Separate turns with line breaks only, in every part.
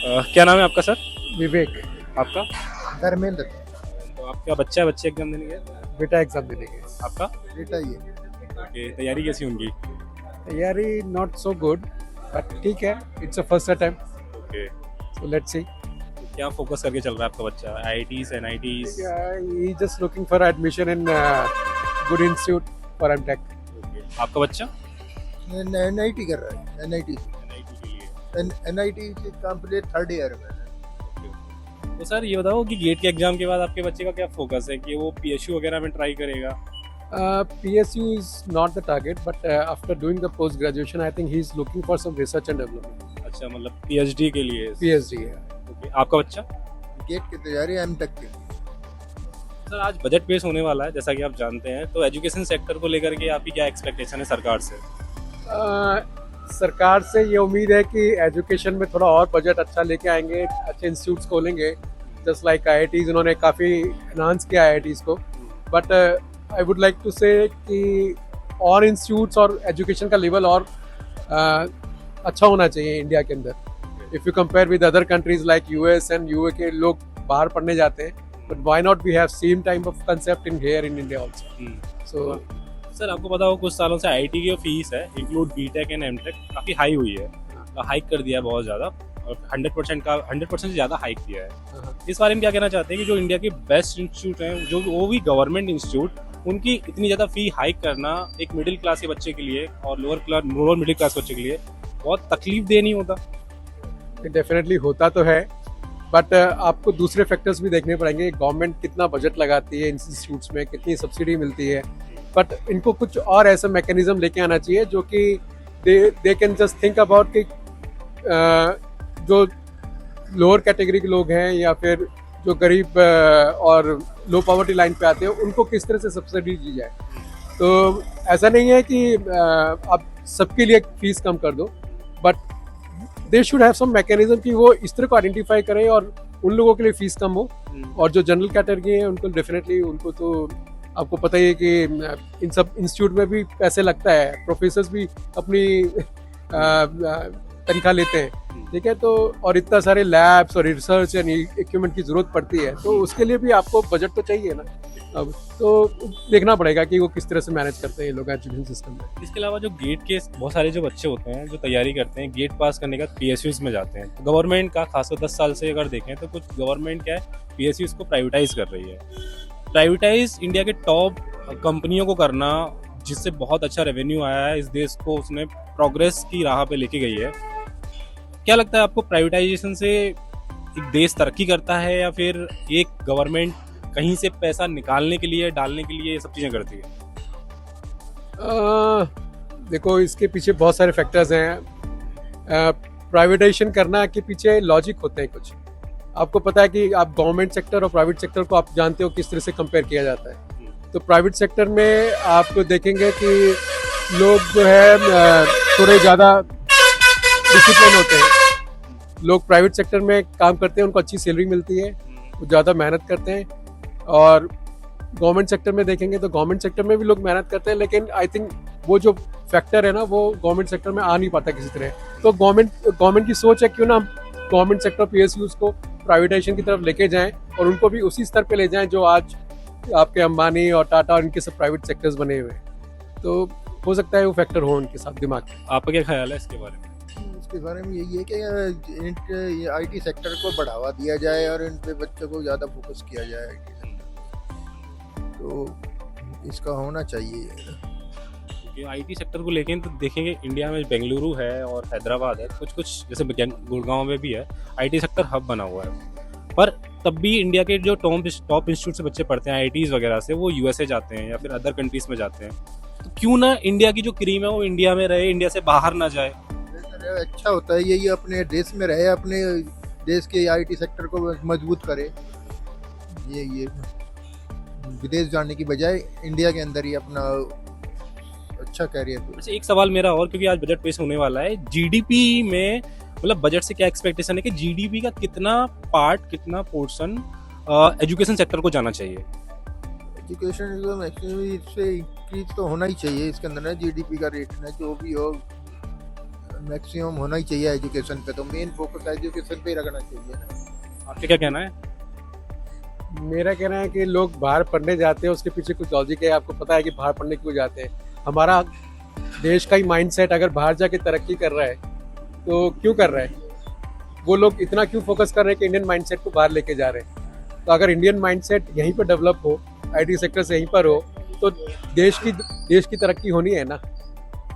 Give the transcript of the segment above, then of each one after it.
क्या नाम है आपका सर?
विवेक।
आपका?
धर्मेंद्र।
तो आपका बच्चा है, बच्चे एग्जाम देने गए?
बेटा एग्जाम देने गए।
आपका?
बेटा ये
ओके, तैयारी कैसी उनकी?
तैयारी नॉट सो गुड बट ठीक है, it's a first attempt,
okay,
so let's see.
तो क्या फोकस करके चल रहा है आपका बच्चा? IITs, NITs?
He just looking for admission in good institute for MTech.
आपका बच्चा
एनआईटी कर रहा है। एनआईटी
एनआईटी के लिए?
एनआईटी कंप्लीट थर्ड ईयर में।
तो सर ये बताओ कि गेट के एग्जाम के बाद आपके बच्चे का क्या फोकस है, कि वो पीएसयू वगैरह में ट्राई करेगा?
PSU is not the target, but after doing the post graduation, I think he is looking for some research and development.
अच्छा, मतलब पीएचडी के लिए?
PhD है।
ओके, आपका बच्चा?
गेट की तैयारी एमटेक की।
सर आज बजट पेश होने वाला है जैसा कि आप जानते हैं, तो एजुकेशन सेक्टर को लेकर के आपकी क्या एक्सपेक्टेशन है सरकार से?
सरकार से ये उम्मीद है कि एजुकेशन में थोड़ा और बजट अच्छा लेके आएंगे, अच्छे इंस्टीट्यूट्स खोलेंगे, जस्ट लाइक IITs। उन्होंने काफ़ी एनहांस किया IITs को, but I would like to say कि और इंस्टीट्यूट्स और एजुकेशन का लेवल और अच्छा होना चाहिए इंडिया के अंदर। If you compare with other countries like US and UA के लोग बाहर पढ़ने जाते हैं, but why not we have same time of concept in here in India also. So
sir आपको पता हो कुछ सालों से आईटी की जो फीस है इंक्लूड बीटेक एंड एमटेक काफ़ी हाई हुई है, हाइक कर दिया है बहुत ज़्यादा, और 100% से ज़्यादा हाइक किया है। इस बारे में क्या कहना चाहते हैं कि जो इंडिया के बेस्ट इंस्टीट्यूट हैं, जो वो भी गवर्नमेंट इंस्टीट्यूट, उनकी इतनी ज़्यादा फ़ी हाइक करना एक मिडिल क्लास के बच्चे के लिए और लोअर मिडिल क्लास बच्चे के लिए बहुत तकलीफ दे नहीं होता?
डेफिनेटली होता तो है, बट आपको दूसरे फैक्टर्स भी देखने पड़ेंगे। गवर्नमेंट कितना बजट लगाती है इंस्टीट्यूट्स में, कितनी सब्सिडी मिलती है, बट इनको कुछ और ऐसा मैकेनिज्म लेके आना चाहिए जो कि they can just think about कि जो लोअर कैटेगरी के लोग हैं या फिर जो गरीब और लो पॉवर्टी लाइन पे आते हैं, उनको किस तरह से सब्सिडी दी जाए। तो ऐसा नहीं है कि आप सबके लिए फीस कम कर दो, but they should have some mechanism कि वो इस तरह को आइडेंटिफाई करें और उन लोगों के लिए फीस कम हो, और जो जनरल कैटेगरी है उनको डेफिनेटली, उनको तो आपको पता ही है कि इन सब इंस्टीट्यूट में भी पैसे लगता है, प्रोफेसर्स भी अपनी तनख्वाह लेते हैं, ठीक है। तो और इतना सारे लैब्स और रिसर्च एंड इक्विपमेंट की जरूरत पड़ती है, तो उसके लिए भी आपको बजट तो चाहिए ना। अब तो देखना पड़ेगा कि वो किस तरह से मैनेज करते हैं ये लोग एजुकेशन सिस्टम में।
इसके अलावा जो गेट के बहुत सारे जो बच्चे होते हैं जो तैयारी करते हैं, गेट पास करने के बाद पीएसयूज में जाते हैं, गवर्नमेंट का खासकर 10 साल से अगर देखें तो कुछ गवर्नमेंट क्या है, पीएसयूज को प्राइवेटाइज कर रही है। प्राइवेटाइज इंडिया के टॉप कंपनियों को करना, जिससे बहुत अच्छा रेवेन्यू आया है, इस देश को उसने प्रोग्रेस की राह पे लेके गई है। क्या लगता है आपको, प्राइवेटाइजेशन से एक देश तरक्की करता है या फिर एक गवर्नमेंट कहीं से पैसा निकालने के लिए, डालने के लिए ये सब चीज़ें करती है?
देखो, इसके पीछे बहुत सारे फैक्टर्स हैं। प्राइवेटाइजेशन करना के पीछे लॉजिक होते हैं कुछ। आपको पता है कि आप गवर्नमेंट सेक्टर और प्राइवेट सेक्टर को आप जानते हो किस तरह से कंपेयर किया जाता है। तो प्राइवेट सेक्टर में आप देखेंगे कि लोग जो है थोड़े ज़्यादा डिसिप्लिन होते हैं। लोग प्राइवेट सेक्टर में काम करते हैं, उनको अच्छी सैलरी मिलती है, वो ज़्यादा मेहनत करते हैं। और गवर्नमेंट सेक्टर में देखेंगे तो गवर्नमेंट सेक्टर में भी लोग मेहनत करते हैं, लेकिन आई थिंक वो जो फैक्टर है ना, वो गवर्नमेंट सेक्टर में आ नहीं पाता किसी तरह। तो गवर्नमेंट की सोच है क्यों ना गवर्नमेंट सेक्टर PSUs को प्राइवेटाइजेशन की तरफ लेके जाएं और उनको भी उसी स्तर पे ले जाएं जो आज आपके अंबानी और टाटा और इनके सब प्राइवेट सेक्टर्स बने हुए हैं। तो हो सकता है वो फैक्टर हो उनके साथ दिमाग में।
आपका क्या ख्याल है इसके बारे में?
इसके बारे में यही है कि IT सेक्टर को बढ़ावा दिया जाए और इन पे बच्चों को ज़्यादा फोकस किया जाए IT सेक्टर, तो इसका होना चाहिए।
आईटी सेक्टर को लेके तो देखेंगे, इंडिया में बेंगलुरु है और हैदराबाद है, कुछ जैसे गुड़गांव में भी है, आईटी सेक्टर हब बना हुआ है। पर तब भी इंडिया के जो टॉप इंस्टीट्यूट से बच्चे पढ़ते हैं, आईटीज वगैरह से, वो USA जाते हैं या फिर अदर कंट्रीज में जाते हैं। तो क्यों ना इंडिया की जो क्रीम है वो इंडिया में रहे, इंडिया से बाहर ना जाए?
अच्छा होता है ये अपने देश में रहे, अपने देश के IT सेक्टर को मजबूत करे। ये विदेश जाने की बजाय इंडिया के अंदर ही अपना अच्छा कैरियर।
अच्छा, एक सवाल मेरा और, क्योंकि आज बजट पेश होने वाला है, जीडीपी में मतलब बजट से क्या एक्सपेक्टेशन है कि जीडीपी का कितना पार्ट, कितना पोर्शन एजुकेशन सेक्टर को जाना चाहिए?
एजुकेशन जो मैक्सिमम इससे इंक्रीज तो होना ही चाहिए इसके अंदर ना, GDP का रेट ना जो भी हो मैक्सिमम होना ही चाहिए एजुकेशन पे, तो मेन फोकस एजुकेशन पे ही रखना चाहिए ना।
आपके क्या कहना है?
मेरा कहना है कि लोग बाहर पढ़ने जाते हैं, उसके पीछे कुछ लॉजिक है। आपको पता है कि बाहर पढ़ने क्यों जाते हैं? हमारा देश का ही माइंडसेट अगर बाहर जाके तरक्की कर रहा है तो क्यों कर रहा है? वो लोग इतना क्यों फोकस कर रहे हैं कि इंडियन माइंडसेट को बाहर लेके जा रहे हैं? तो अगर इंडियन माइंडसेट यहीं पर डेवलप हो, आईटी सेक्टर से यहीं पर हो, तो देश की तरक्की होनी है ना।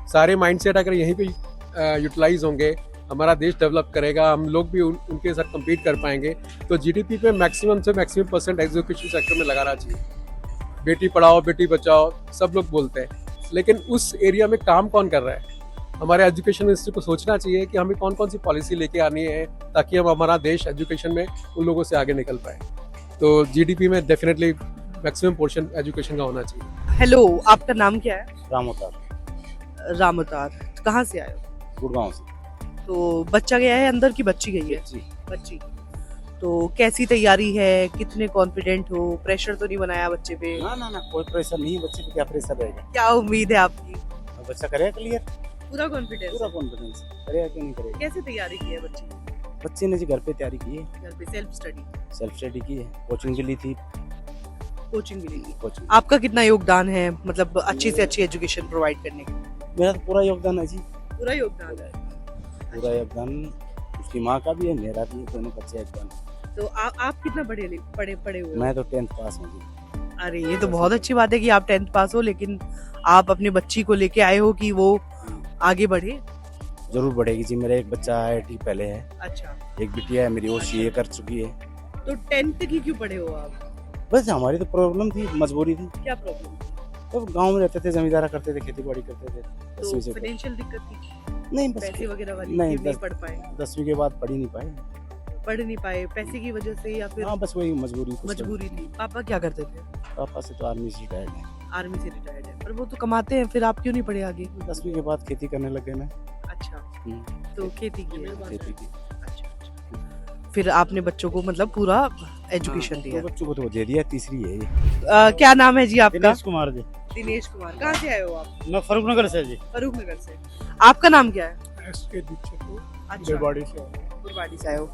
सारे माइंडसेट अगर यहीं पे यूटिलाइज होंगे, हमारा देश डेवलप करेगा, हम लोग भी उनके साथ compete कर पाएंगे। तो जीडीपी पे मैक्सिमम से मैक्सिमम % एजुकेशन सेक्टर में लगाना चाहिए। बेटी पढ़ाओ बेटी बचाओ सब लोग बोलते हैं, लेकिन उस एरिया में काम कौन कर रहा है? हमारे एजुकेशन मिनिस्ट्री को सोचना चाहिए कि हमें कौन कौन सी पॉलिसी लेके आनी है ताकि हम हमारा देश एजुकेशन में उन लोगों से आगे निकल पाए। तो जीडीपी में डेफिनेटली मैक्सिमम पोर्शन एजुकेशन का होना चाहिए।
हेलो, आपका नाम क्या है?
रामोतार,
रामोतार। कहाँ से आए हो?
गुड़गांव से।
तो बच्चा गया है अंदर की बच्ची गई है?
जी,
बच्ची। तो कैसी तैयारी है? कितने कॉन्फिडेंट हो? प्रेशर तो नहीं बनाया बच्चे पे?
ना कोई प्रेशर नहीं है, बच्चे पे क्या प्रेशर रहेगा।
क्या उम्मीद है आपकी?
अब बच्चा करेगा क्लियर,
पूरा कॉन्फिडेंस?
पूरा कॉन्फिडेंस करेगा, क्यों नहीं करेगा।
कैसे तैयारी की है बच्ची?
बच्चे ने जी घर पे तैयारी की है,
घर पे सेल्फ
स्टडी की है, कोचिंग के लिए थी,
कोचिंग भी ली?
कोचिंग।
आपका कितना योगदान है मतलब अच्छी से अच्छी एजुकेशन प्रोवाइड करने के लिए?
मेरा तो पूरा योगदान है जी,
पूरा योगदान है।
पूरा योगदान। उसकी माँ का भी है, मेरा भी है, दोनों बच्चे योगदान।
तो आप कितना पढ़े हुए हो?
मैं तो 10th पास हूँ जी।
अरे ये तो बहुत अच्छी बात है कि आप 10th पास हो, लेकिन आप अपने बच्ची को लेके आए हो कि वो आगे बढ़े।
जरूर बढ़ेगी जी। मेरा एक बच्चा IIT पहले है,
अच्छा,
एक बिटिया है मेरी, वो CA कर चुकी है।
तो 10th तक ही क्यों पढ़े हो आप?
बस हमारी तो प्रॉब्लम थी, मजबूरी थी।
क्या प्रॉब्लम?
तो गांव में रहते थे, जमींदारा करते थे, खेती बाड़ी करते थे।
तो
10वीं से
फाइनेंशियल दिक्कत थी?
नहीं, बस
पैसे वगैरह वाली
नहीं,
नहीं
बस-
पढ़ पाए?
10वीं के बाद पढ़ ही नहीं पाए।
पढ़ नहीं पाए पैसे की वजह से या फिर
हाँ, बस वही मजबूरी। कुछ
मजबूरी थी? पापा क्या करते थे?
पापा से तो आर्मी से रिटायर्ड है।
आर्मी से रिटायर्ड है, पर वो तो कमाते हैं, फिर आप क्यों नहीं पढ़े आगे?
10वीं के बाद खेती करने लगे ना।
अच्छा,
हम्म,
तो खेती की है?
खेती की।
अच्छा, अच्छा। फिर आपने बच्चों को मतलब पूरा एजुकेशन
हाँ,
दिया?
तो बच्चों को तो दे दिया, तीसरी है ये।
क्या नाम है जी आपका?
दिनेश कुमार जी।
दिनेश कुमार। कहाँ से आए हो आप?
मैं फरूख नगर से जी।
फरूख नगर से। आपका नाम क्या है?
SK दीक्षित को
अच्छा,
बेबाड़ी से।
बुरबाड़ी से आए हो।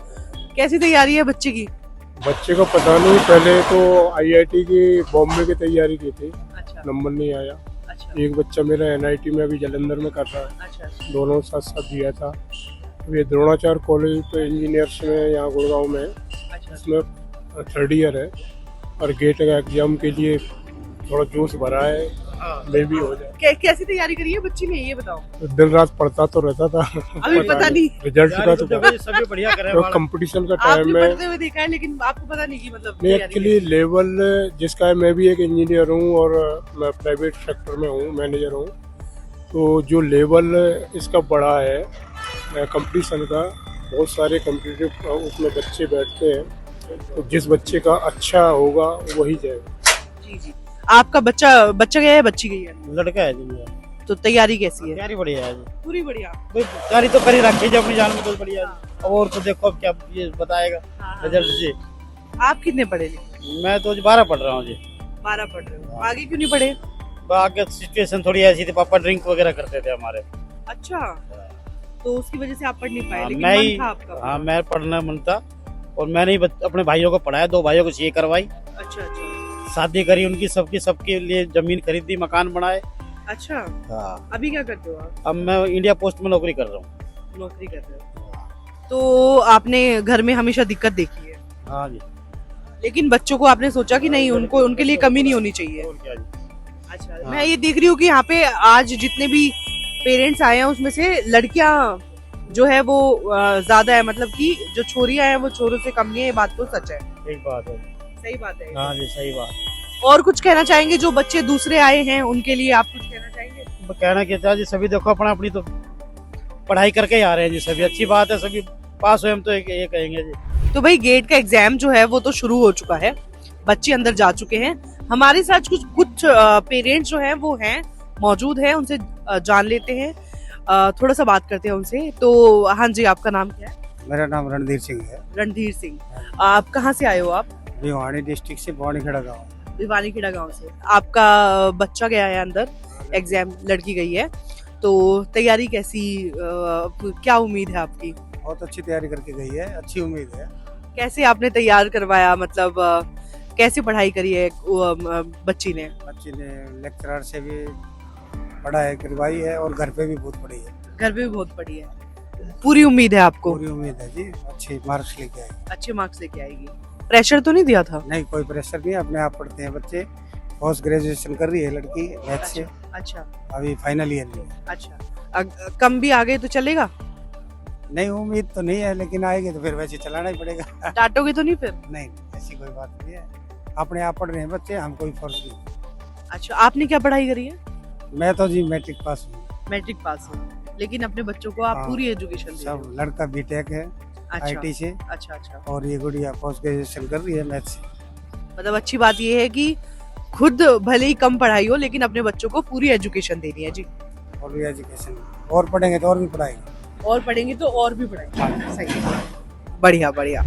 कैसी तैयारी है बच्चे की?
बच्चे को पता नहीं, पहले तो IIT की बॉम्बे की तैयारी की थी,
अच्छा,
नंबर नहीं आया।
अच्छा,
एक बच्चा मेरा NIT में अभी जलंधर में कर रहा है,
अच्छा,
दोनों साथ साथ दिया था। ये द्रोणाचार्य कॉलेज पे इंजीनियर्स में यहाँ गुड़गांव में है,
अच्छा।
उसमें 3rd ईयर है और गेट का एग्जाम के लिए थोड़ा जोश भरा है, मे भी हो जाए।
कैसी तैयारी करी है बच्ची ने ये बताओ?
तो दिन रात पढ़ता तो रहता था।
अभी पता नहीं।
रिजल्ट का तो
सभी बढ़िया कर रहे हैं।
कंपटीशन का
आपने
टाइम है।
पढ़ते हुए देखा है, लेकिन आपको पता नहीं कि मतलब
नहीं,
तैयारी
एक्चुअली लेवल जिसका है, मैं भी एक इंजीनियर हूँ और मैं प्राइवेट सेक्टर में हूँ, मैनेजर हूँ। तो जो लेवल इसका बड़ा है कंपटीशन का, बहुत सारे कम्पिटिटिव उसमें बच्चे बैठते हैं, तो जिस बच्चे का अच्छा होगा वही जाएगा।
जी जी। आपका बच्चा गया है, बच्ची गई है?
लड़का है जी मेरा।
तो तैयारी कैसी है?
तैयारी बढ़िया है जी।
पूरी बढ़िया।
भाई तैयारी तो करी रखी है अपनी जान में, बहुत बढ़िया है। और तो देखो अब क्या ये बताएगा रिजल्ट जी।
आप कितने पढ़े लिखे?
मैं तो 12 पढ़ रहा हूँ जी।
12 पढ़ रहे हो। आगे क्यों नहीं पढ़े?
आगे सिचुएशन थोड़ी ऐसी थी, पापा ड्रिंक वगैरह करते थे हमारे।
अच्छा, तो उसकी वजह से आप पढ़ नहीं पाए,
हाँ,
लेकिन
मैं
मन
ही-
था आपका?
हाँ, मैं पढ़ना मन था और मैंने ही अपने भाइयों को पढ़ाया, 2 भाइयों को CA करवाई,
अच्छा, अच्छा,
शादी करी उनकी, सबके लिए जमीन खरीदी, मकान बनाए।
अच्छा।
हाँ,
अभी क्या करते हो आप?
अब मैं इंडिया पोस्ट में नौकरी कर रहा हूँ।
नौकरी कर रहे हो? तो आपने घर में हमेशा दिक्कत देखी है,
हाँ जी।
लेकिन बच्चों को आपने सोचा कि नहीं, उनको उनके लिए कमी नहीं होनी चाहिए?
और क्या जी।
अच्छा,
हाँ।
मैं ये देख रही हूँ कि यहाँ पे आज जितने भी पेरेंट्स आए हैं उसमें से लड़कियां जो है वो ज्यादा है, मतलब कि जो छोरियां हैं वो छोरों से कम नहीं है। ये बात तो सच है?
ठीक बात है।
सही बात है।
हाँ जी, सही बात।
और कुछ कहना चाहेंगे जो बच्चे दूसरे आए हैं उनके लिए? आप कुछ कहना चाहेंगे?
कहना क्या था जी, सभी देखो अपना अपनी तो पढ़ाई करके ही आ रहे हैं जी, सभी अच्छी बात है, सभी पास हुए हम तो ये कहेंगे जी।
तो भाई गेट का एग्जाम जो है वो तो शुरू हो चुका है, बच्चे अंदर जा चुके हैं। हमारे साथ कुछ पेरेंट्स जो हैं वो हैं, मौजूद हैं, उनसे जान लेते हैं, थोड़ा सा बात करते हैं उनसे। तो हाँ जी, आपका नाम क्या है?
मेरा नाम रणधीर सिंह है।
रणधीर सिंह। आप कहाँ से आए हो आप?
भिवानी डिस्ट्रिक्ट से बौनीखेड़ा गाँव।
भिवानीखेड़ा गांव से। आपका बच्चा गया है अंदर, एग्जाम, लड़की गई है, तो तैयारी कैसी, क्या उम्मीद है आपकी?
बहुत अच्छी तैयारी करके गई है, अच्छी उम्मीद है।
कैसे आपने तैयार करवाया, मतलब कैसे पढ़ाई करी है बच्ची ने?
बच्ची ने लेक्चरर से भी पढ़ाई करवाई है और घर पे भी बहुत पढ़ी है।
घर पे भी बहुत पढ़ी है। पूरी उम्मीद है आपको?
पूरी उम्मीद है जी, अच्छे मार्क्स लेके आएगी।
अच्छे मार्क्स लेके आएगी। प्रेशर तो नहीं दिया था?
नहीं, कोई प्रेशर नहीं, अपने आप पढ़ते हैं बच्चे। पोस्ट ग्रेजुएशन कर रही है लड़की मैथ से,
अच्छा
अभी फाइनल ईयर में है।
अच्छा। कम भी आ गए तो चलेगा?
नहीं, उम्मीद तो नहीं है, लेकिन आएगी तो फिर वैसे चलाना ही पड़ेगा।
डांटोगे तो नहीं फिर?
नहीं, ऐसी कोई बात नहीं है, अपने आप पढ़ रहे हैं बच्चे, हम कोई फर्क नहीं।
अच्छा, आपने क्या पढ़ाई करी है?
मैं तो जी मैट्रिक पास हूँ।
मैट्रिक पास हो, लेकिन अपने बच्चों को आप
हाँ,
पूरी एजुकेशन दे रहे
सब
हो।
लड़का बीटेक है
अच्छा
आईटी से,
अच्छा अच्छा।
और ये गुड़िया पोस्ट ग्रेजुएशन कर रही है मैथ से।
मतलब अच्छी बात ये है कि खुद भले ही कम पढ़ाई हो, लेकिन अपने बच्चों को पूरी एजुकेशन देनी है जी।
और भी एजुकेशन, और पढ़ेंगे तो और भी पढ़ाएंगे।
और पढ़ेंगे तो और भी पढ़ाएंगे। सही है। बढ़िया बढ़िया।